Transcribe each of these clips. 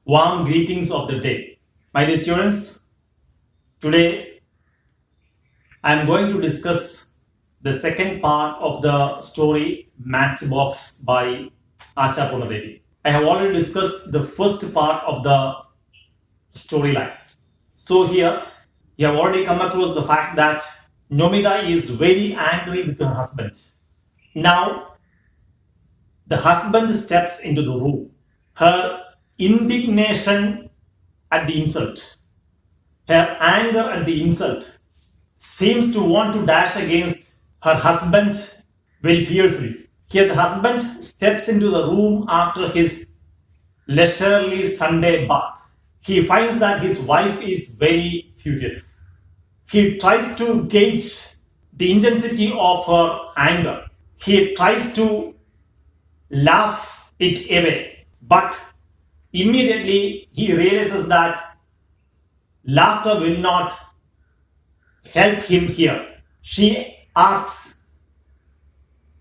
Warm greetings of the day. My dear students, today I am going to discuss the second part of the story Matchbox by Asha Punadevi. I have already discussed the first part of the storyline. So here you have already come across the fact that Nomida is very angry with her husband. Now the husband steps into the room. Her indignation at the insult, her anger at the insult, seems to want to dash against her husband very fiercely. Here, the husband steps into the room after his leisurely Sunday bath. He finds that his wife is very furious. He tries to gauge the intensity of her anger. He tries to laugh it away, but immediately he realizes that laughter will not help him here. She asks,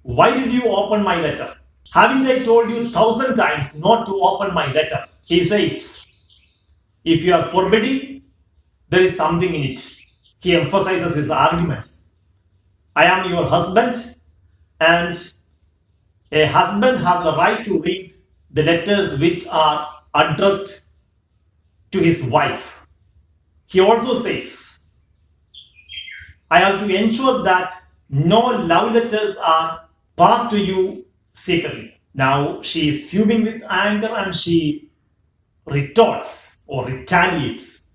"Why did you open my letter? Haven't I told you 1,000 times not to open my letter?" He says, "If you are forbidding, there is something in it." He emphasizes his argument. I am your husband, and a husband has the right to read the letters which are addressed to his wife. He also says, I have to ensure that no love letters are passed to you secretly. Now she is fuming with anger and she retorts or retaliates.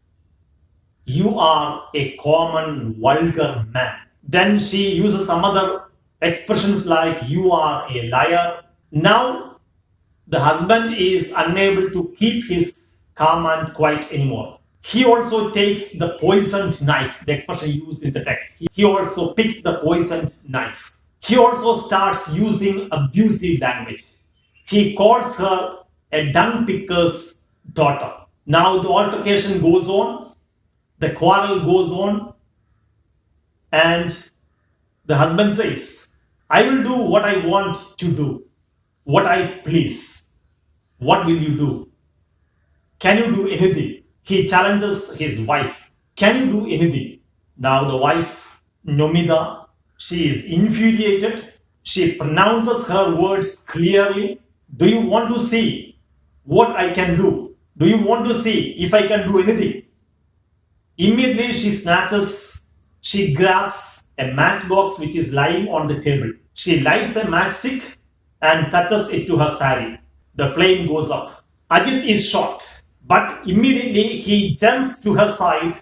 You are a common vulgar man. Then she uses some other expressions like you are a liar. Now the husband is unable to keep his calm and quiet anymore. He also takes the poisoned knife, the expression used in the text. He also picks the poisoned knife. He also starts using abusive language. He calls her a dung picker's daughter. Now the altercation goes on, the quarrel goes on, and the husband says, I will do what I want to do, what I please. What will you do? Can you do anything? He challenges his wife. Can you do anything? Now the wife, Nomida, she is infuriated. She pronounces her words clearly. Do you want to see what I can do? Do you want to see if I can do anything? Immediately she grabs a matchbox which is lying on the table. She lights a matchstick and touches it to her sari. The flame goes up. Ajit is shocked, but immediately he jumps to her side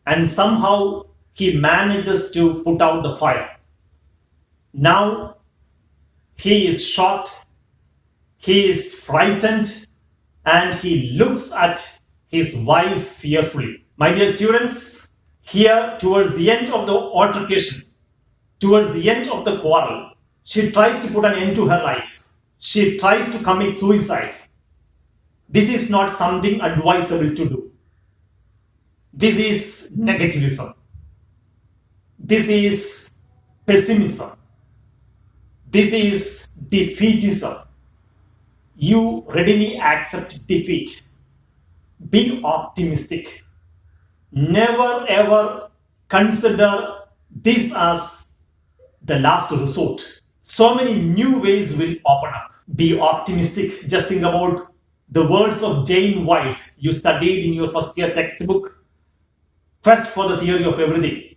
and somehow he manages to put out the fire. Now he is shocked, he is frightened, and he looks at his wife fearfully. My dear students, here towards the end of the altercation, towards the end of the quarrel, she tries to put an end to her life. She tries to commit suicide. This is not something advisable to do. This is negativism. This is pessimism. This is defeatism. You readily accept defeat. Be optimistic. Never ever consider this as the last resort. So many new ways will open up. Be optimistic. Just think about the words of Jane White you studied in your first year textbook. Quest for the theory of everything.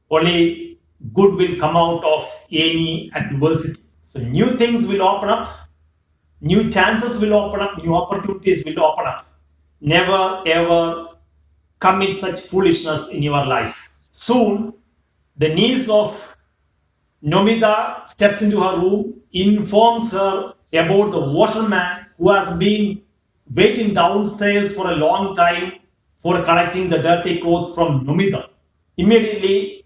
Only good will come out of any adversity. So new things will open up. New chances will open up. New opportunities will open up. Never ever commit such foolishness in your life. Soon, the niece of Nomida steps into her room, informs her about the washerman who has been waiting downstairs for a long time for collecting the dirty clothes from Nomida. Immediately,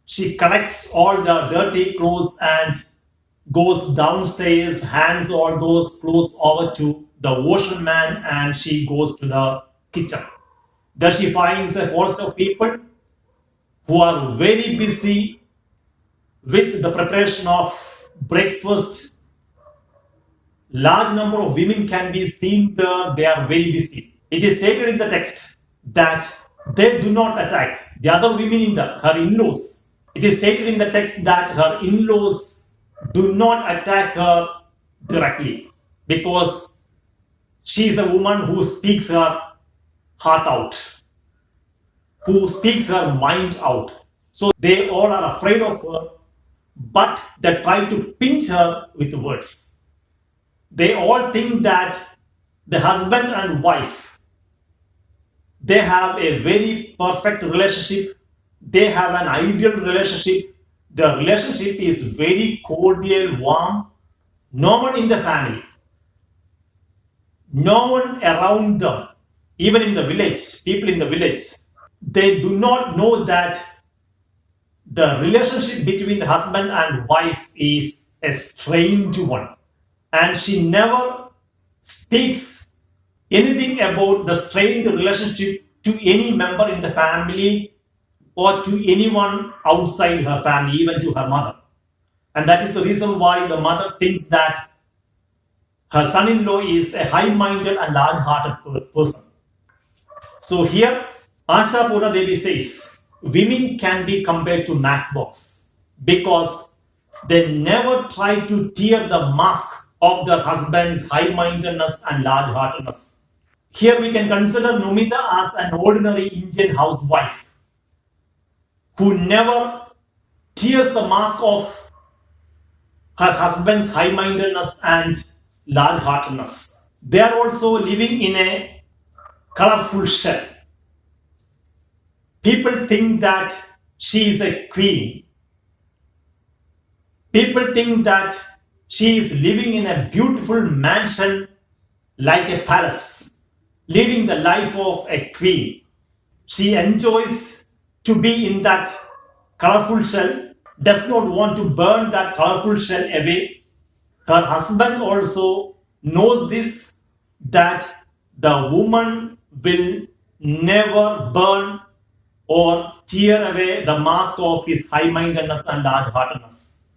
she collects all the dirty clothes and goes downstairs, hands all those clothes over to the washerman, and she goes to the kitchen. There she finds a host of people who are very busy with the preparation of breakfast, large number of women can be seen there. They are very busy. It is stated in the text that they do not attack the other women in her in-laws. It is stated in the text that her in-laws do not attack her directly because she is a woman who speaks her heart out, who speaks her mind out. So they all are afraid of her, but they try to pinch her with words. They all think that the husband and wife, they have a very perfect relationship. They have an ideal relationship. The relationship is very cordial, warm. No one in the family, no one around them, even in the village, people in the village, they do not know that the relationship between the husband and wife is a strange one. And she never speaks anything about the strained relationship to any member in the family or to anyone outside her family, even to her mother. And that is the reason why the mother thinks that her son-in-law is a high-minded and large-hearted person. So here, Asha Purna Devi says, women can be compared to Matchbox because they never try to tear the mask of their husband's high-mindedness and large-heartedness. Here we can consider Nomita as an ordinary Indian housewife who never tears the mask of her husband's high-mindedness and large-heartedness. They are also living in a colorful shell. People think that she is a queen. People think that she is living in a beautiful mansion like a palace, leading the life of a queen. She enjoys to be in that colorful shell, does not want to burn that colorful shell away. Her husband also knows this, that the woman will never burn or tear away the mask of his high-mindedness and large-heartedness.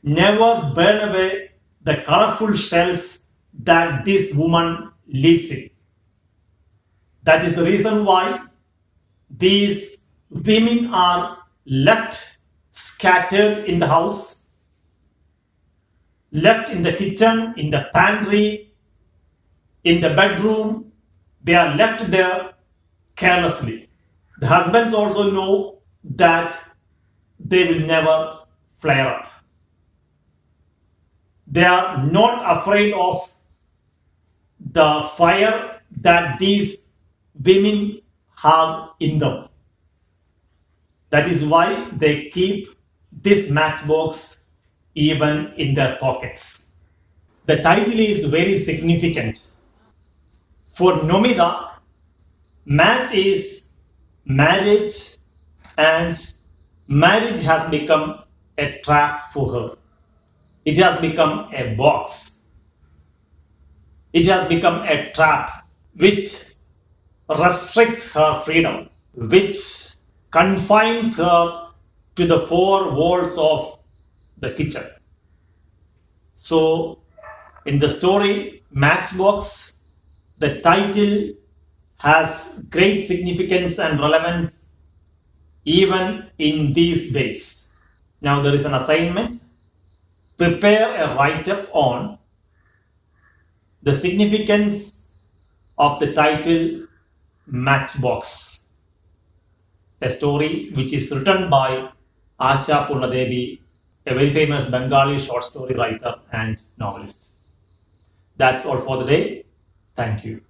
Never burn away the colorful shells that this woman lives in. That is the reason why these women are left scattered in the house, left in the kitchen, in the pantry, in the bedroom. They are left there carelessly. The husbands also know that they will never flare up. They are not afraid of the fire that these women have in them. That is why they keep this matchbox even in their pockets. The title is very significant. For Nomida, match is marriage, and marriage has become a trap for her. It has become a box. It has become a trap which restricts her freedom, which confines her to the four walls of the kitchen. So, in the story Matchbox, the title has great significance and relevance even in these days. Now, there is an assignment. Prepare a write-up on the significance of the title Matchbox, a story which is written by Asha Purna Devi, a very famous Bengali short story writer and novelist. That's all for the day. Thank you.